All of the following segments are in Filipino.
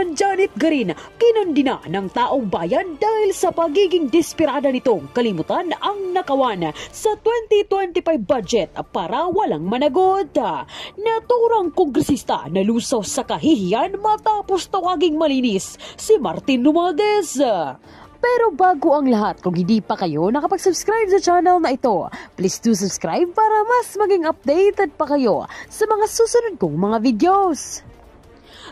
Congressman Janet Garin kinundina ng taong bayan dahil sa pagiging desperada nitong kalimutan ang nakawan sa 2025 budget para walang managot. Naturang kongresista na lusaw sa kahihiyan matapos tawaging malinis si Martin Romualdez. Pero bago ang lahat, kung hindi pa kayo nakapag-subscribe sa channel na ito, please do subscribe para mas maging updated pa kayo sa mga susunod kong mga videos.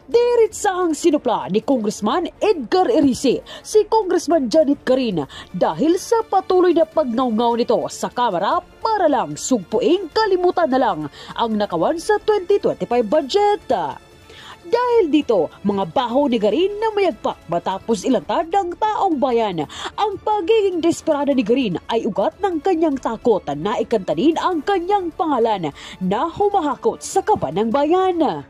Diritsahang sinupla ni Congressman Edgar Erice si Congressman Janet Garin dahil sa patuloy na pagnaungaw nito sa Kamara para lang sugpuing kalimutan na lang ang nakawan sa 2025 budget. Dahil dito, mga baho ni Garin na mayagpak matapos ilantad ng taong bayan. Ang pagiging desperada ni Garin ay ugat ng kanyang takot na ikantanin ang kanyang pangalan na humahakot sa kaban ng bayan.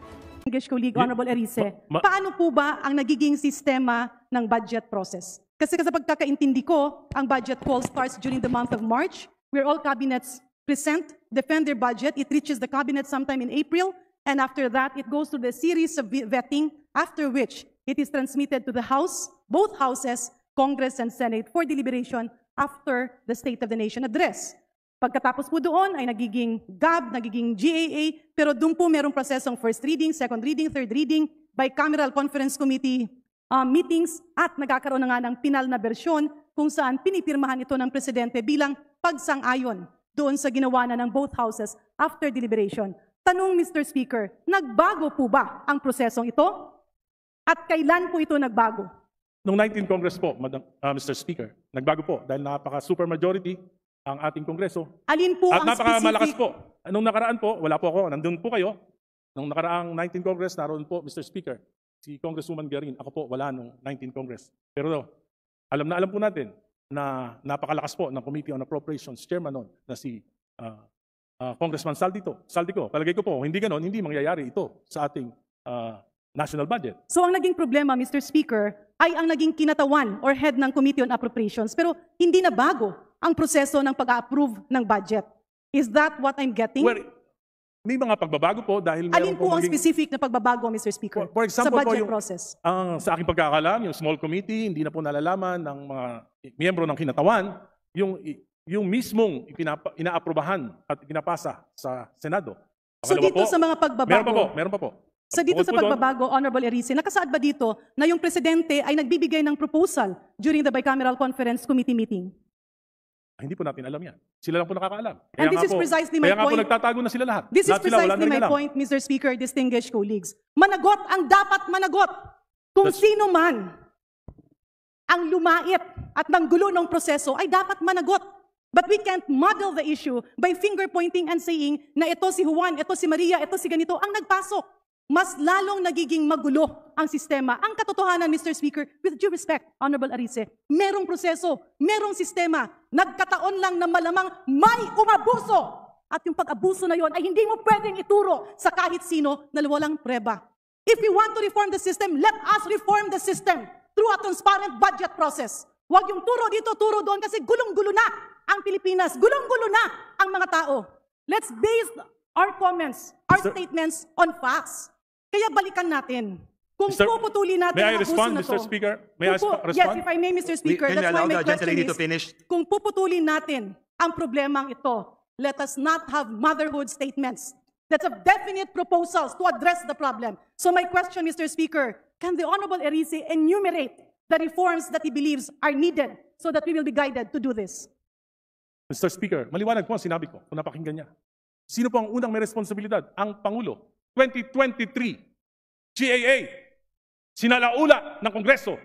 English colleague, Honorable Erice, paano po ba ang nagiging sistema ng budget process? Kasi sa pagkakaintindi ko, ang budget call starts during the month of March, where all cabinets present, defend their budget. It reaches the cabinet sometime in April. And after that, it goes through the series of vetting, after which it is transmitted to the House, both Houses, Congress and Senate, for deliberation after the State of the Nation address. Pagkatapos po doon ay nagiging GAB, nagiging GAA, pero doon po merong prosesong first reading, second reading, third reading, bicameral conference committee meetings, at nagkakaroon na nga ng pinal na bersyon kung saan pinipirmahan ito ng Presidente bilang pagsang-ayon doon sa ginawa na ng both Houses after deliberation. Tanong, Mr. Speaker, nagbago po ba ang prosesong ito? At kailan po ito nagbago? Noong 19th Congress po, Mr. Speaker, nagbago po dahil napaka-supermajority ang ating Kongreso. Alin po at ang napaka-malakas specific? po. Nung nakaraan po, wala po ako, nandun po kayo. Nung nakaraang 19th Congress, naroon po, Mr. Speaker, si Congresswoman Garin. Ako po, wala nung 19th Congress. Pero alam po natin na napakalakas po ng Committee on Appropriations Chairman noon na si Congressman Saldico. Palagay ko po, hindi ganon, hindi mangyayari ito sa ating national budget. So ang naging problema, Mr. Speaker, ay ang naging kinatawan or head ng Committee on Appropriations, pero hindi na bago ang proseso ng pag-approve ng budget. Is that what I'm getting? Well, may mga pagbabago po dahil alin po ang specific na pagbabago, Mr. Speaker, for example, sa budget po yung, process? Sa aking pagkakalam, yung small committee, hindi na po nalalaman ng mga miyembro ng kinatawan, yung mismong inaaprobahan at pinapasa sa Senado. So dito sa mga pagbabago, meron pa po. So dito sa pagbabago, Honorable Erice, nakasaad ba dito na yung Presidente ay nagbibigay ng proposal during the Bicameral Conference Committee meeting? Hindi po natin alam yan. Sila lang po nakakaalam. And this is precisely my point. Kaya nga po nagtatago na sila lahat. This is precisely my point, Mr. Speaker, distinguished colleagues. Managot ang dapat managot. Kung sino man ang lumait at nanggulo ng proseso ay dapat managot. But we can't model the issue by finger-pointing and saying na ito si Juan, ito si Maria, ito si ganito ang nagpasok. Mas lalong nagiging magulo ang sistema. Ang katotohanan, Mr. Speaker, with due respect, Honorable Erice, merong proseso, merong sistema, nagkataon lang na malamang may umabuso. At yung pag-abuso na yon ay hindi mo pwedeng ituro sa kahit sino na walang preba. If we want to reform the system, let us reform the system through a transparent budget process. Huwag yung turo dito, turo doon kasi gulong-gulo na ang Pilipinas. Gulong-gulo na ang mga tao. Let's base our comments, our statements on facts. Kaya balikan natin. Kung puputulin natin ang abuso na to. Mr. Speaker? May I respond? Yes, if I may, Mr. Speaker, that's why my question is, kung puputulin natin ang problemang ito, let us not have motherhood statements. That's a definite proposals to address the problem. So my question, Mr. Speaker, can the Honorable Erice enumerate the reforms that he believes are needed so that we will be guided to do this? Mr. Speaker, maliwanag po ang sinabi ko kung napakinggan niya. Sino po ang unang may responsibilidad? Ang Pangulo. 2023, GAA, sinalaula ng Kongreso.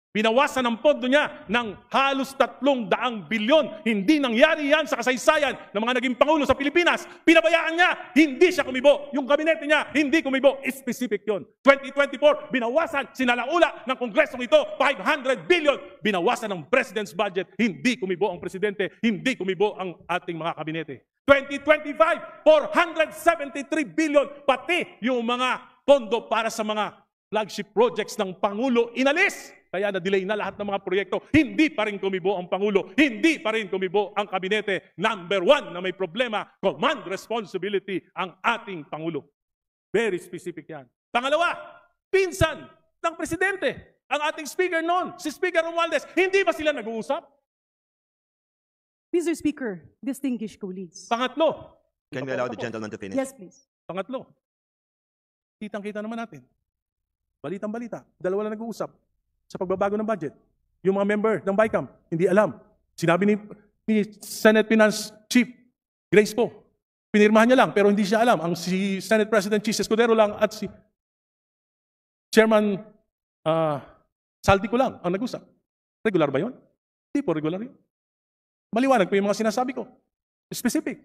Binawasan ang pondo niya ng halos 300 bilyon. Hindi nangyari yan sa kasaysayan ng mga naging Pangulo sa Pilipinas. Pinabayaan niya, hindi siya kumibo. Yung kabinete niya, hindi kumibo. Specific yun. 2024, binawasan, sinalaula ng Kongresong ito, 500 billion. Binawasan ng President's budget, hindi kumibo ang Presidente, hindi kumibo ang ating mga kabinete. 2025, 473 billion, pati yung mga pondo para sa mga flagship projects ng Pangulo inalis. Kaya na-delay na lahat ng mga proyekto. Hindi pa rin kumibo ang Pangulo. Hindi pa rin kumibo ang kabinete. Number one na may problema, command responsibility ang ating Pangulo. Very specific yan. Pangalawa, pinsan ng presidente. Ang ating speaker noon, si Speaker Romualdez, hindi ba sila nag-uusap? Mr. Speaker, distinguished colleagues. Pangatlo. Can we allow the gentleman to finish? Yes, please. Pangatlo. Kitang-kita naman natin. Balitang-balita. Dalawa lang nag-uusap sa pagbabago ng budget. Yung mga member ng BICAM, hindi alam. Sinabi ni Senate Finance Chief Grace po, pinirmahan niya lang pero hindi siya alam. Ang si Senate President Chis Escudero lang at si Chairman Saldico lang ang nag-usap. Regular ba yun? Hindi po regular yun. Maliwanag po yung mga sinasabi ko. Specific.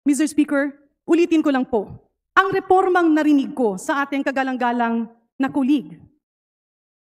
Mr. Speaker, ulitin ko lang po. Ang reformang narinig ko sa ating kagalang-galang na kulig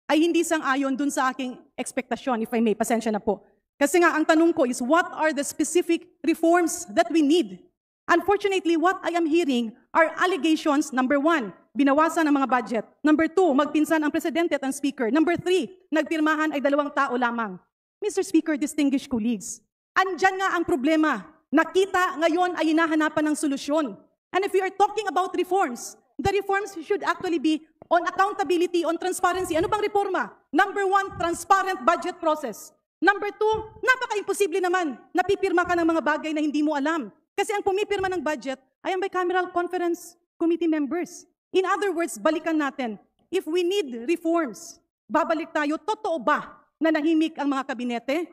ay hindi sang-ayon dun sa aking ekspektasyon, if I may, pasensya na po. Kasi nga, ang tanong ko is, what are the specific reforms that we need? Unfortunately, what I am hearing are allegations, number 1, binawasan ang mga budget. Number 2, magpinsan ang presidente at ang speaker. Number 3, nagpirmahan ay 2 tao lamang. Mr. Speaker, distinguished colleagues, andyan nga ang problema. Nakita ngayon ay hinahanapan ng solusyon. And if we are talking about reforms, the reforms should actually be on accountability, on transparency. Ano bang reforma? Number 1, transparent budget process. Number 2, napaka-imposible naman. Napipirma ka ng mga bagay na hindi mo alam. Kasi ang pumipirma ng budget ay ang bicameral conference committee members. In other words, balikan natin. If we need reforms, babalik tayo, totoo ba na nahimik ang mga kabinete?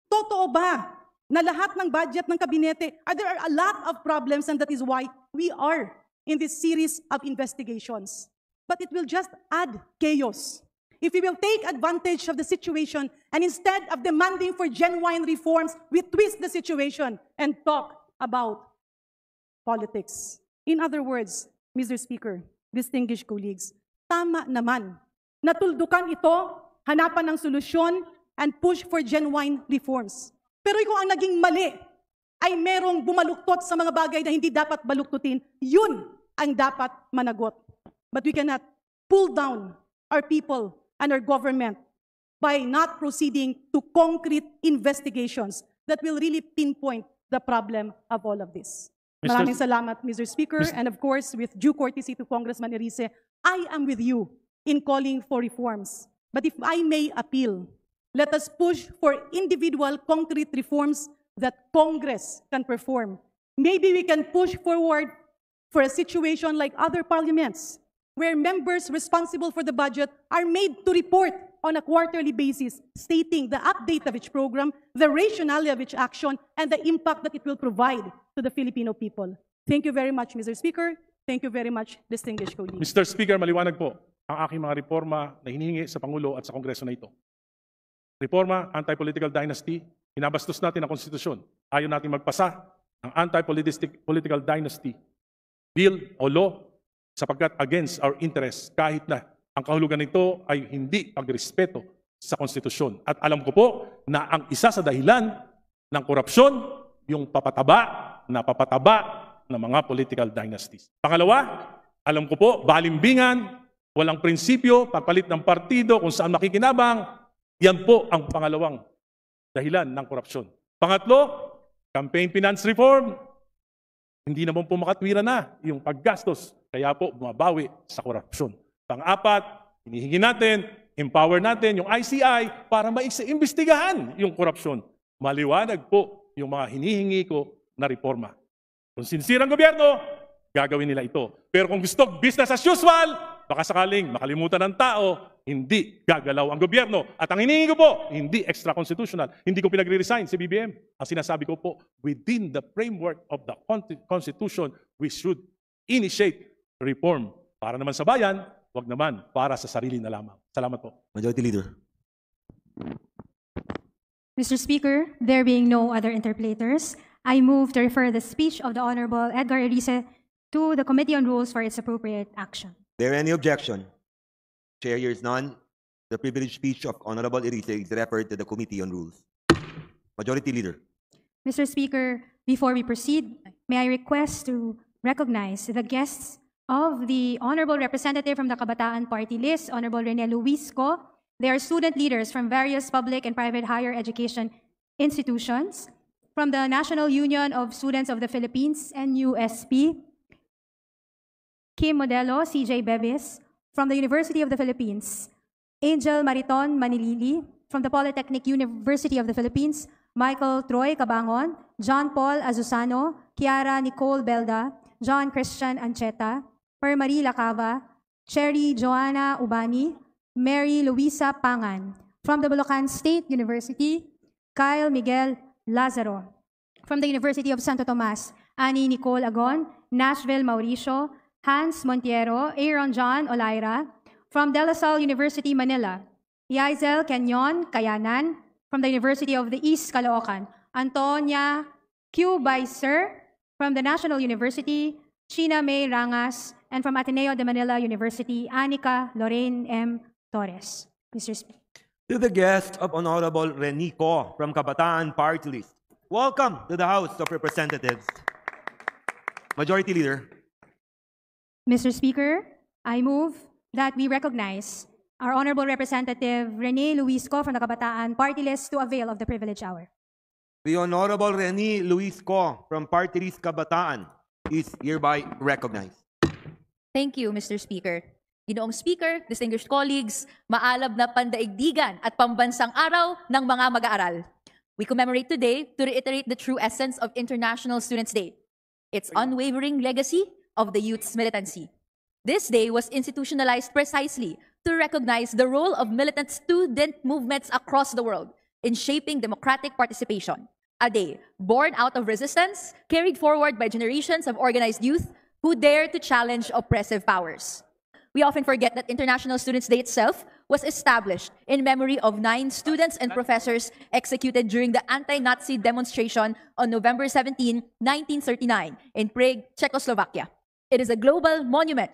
Totoo ba na lahat ng budget ng kabinete, there are a lot of problems and that is why we are in this series of investigations. But it will just add chaos. If we will take advantage of the situation and instead of demanding for genuine reforms, we twist the situation and talk about politics. In other words, Mr. Speaker, distinguished colleagues, tama naman. Natuldukan ito, hanapan ng solusyon, and push for genuine reforms. Pero kung ang naging mali ay merong bumaluktot sa mga bagay na hindi dapat baluktutin, yun ang dapat managot. But we cannot pull down our people and our government by not proceeding to concrete investigations that will really pinpoint the problem of all of this. Maraming salamat, Mr. Speaker, and of course, with due courtesy to Congressman Erice, I am with you in calling for reforms. But if I may appeal, let us push for individual concrete reforms that Congress can perform. Maybe we can push forward for a situation like other parliaments, where members responsible for the budget are made to report on a quarterly basis, stating the update of each program, the rationale of each action, and the impact that it will provide to the Filipino people. Thank you very much, Mr. Speaker. Thank you very much, distinguished colleagues. Mr. Speaker, maliwanag po ang aking mga reforma na hinihingi sa Pangulo at sa Kongreso na ito. Reforma, anti-political dynasty, binabastos natin ang konstitusyon. Ayaw natin magpasa ng anti-political dynasty bill o law sapagkat against our interests kahit na ang kahulugan nito ay hindi pagrespeto sa konstitusyon. At alam ko po na ang isa sa dahilan ng korupsyon, yung papataba ng mga political dynasties. Pangalawa, alam ko po, balimbingan, walang prinsipyo, pagpalit ng partido kung saan makikinabang, yan po ang pangalawang dahilan ng korupsyon. Pangatlo, campaign finance reform, hindi naman po makatwira na yung paggastos, kaya po bumabawi sa korupsyon. Pang-apat, hinihingi natin, empower natin yung ICI para maimbestigahan yung korupsyon. Maliwanag po yung mga hinihingi ko na reforma. Kung sincere ang gobyerno, gagawin nila ito. Pero kung gusto business as usual, baka sakaling makalimutan ng tao, hindi gagalaw ang gobyerno. At ang hinihingi ko po, hindi extra-constitutional. Hindi ko pinagre-resign si BBM. Ang sinasabi ko po, within the framework of the Constitution, we should initiate reform. Para naman sa bayan, wag naman para sa sarili na lamang. Salamat po. Majority Leader. Mr. Speaker, there being no other interpreters, I move to refer the speech of the Honorable Edgar Erice to the Committee on Rules for its appropriate action. There any objection? Chair hears none. The privileged speech of Honorable Erice is referred to the Committee on Rules. Majority Leader. Mr. Speaker, before we proceed, may I request to recognize the guests of the Honorable Representative from the Kabataan Party List, Honorable Rene Luisco. They are student leaders from various public and private higher education institutions, from the National Union of Students of the Philippines, NUSP, Kim Modelo, CJ Bevis, from the University of the Philippines, Angel Mariton Manilili. From the Polytechnic University of the Philippines, Michael Troy Cabangon, John Paul Azusano, Kiara Nicole Belda, John Christian Ancheta, Permarie Lacava, Cherry Joanna Ubani, Mary Luisa Pangan. From the Bulacan State University, Kyle Miguel Lazaro. From the University of Santo Tomas, Annie Nicole Agon, Nashville Mauricio, Hans Montiero, Aaron John Olaira. From De La Salle University, Manila, Yaisel Kenyon Kayanan. From the University of the East Caloocan, Antonia Q. Beiser. From the National University, China May Rangas. And from Ateneo de Manila University, Anika Lorraine M. Torres. Mr. Speaker. To the guest of Honorable Reni Co from Kabataan Party List. Welcome to the House of Representatives. Majority Leader. Mr. Speaker, I move that we recognize our Honorable Representative Rene Luis Co from the Kabataan Party List to avail of the privilege hour. The Honorable Reni Luis Co from Party List Kabataan is hereby recognized. Thank you, Mr. Speaker. Ginoong Speaker, distinguished colleagues, maalab na pandaigdigan at pambansang araw ng mga mag-aaral. We commemorate today to reiterate the true essence of International Students' Day, its unwavering legacy of the youth's militancy. This day was institutionalized precisely to recognize the role of militant student movements across the world in shaping democratic participation. A day born out of resistance, carried forward by generations of organized youth who dare to challenge oppressive powers. We often forget that International Students' Day itself was established in memory of 9 students and professors executed during the anti-Nazi demonstration on November 17, 1939 in Prague, Czechoslovakia. It is a global monument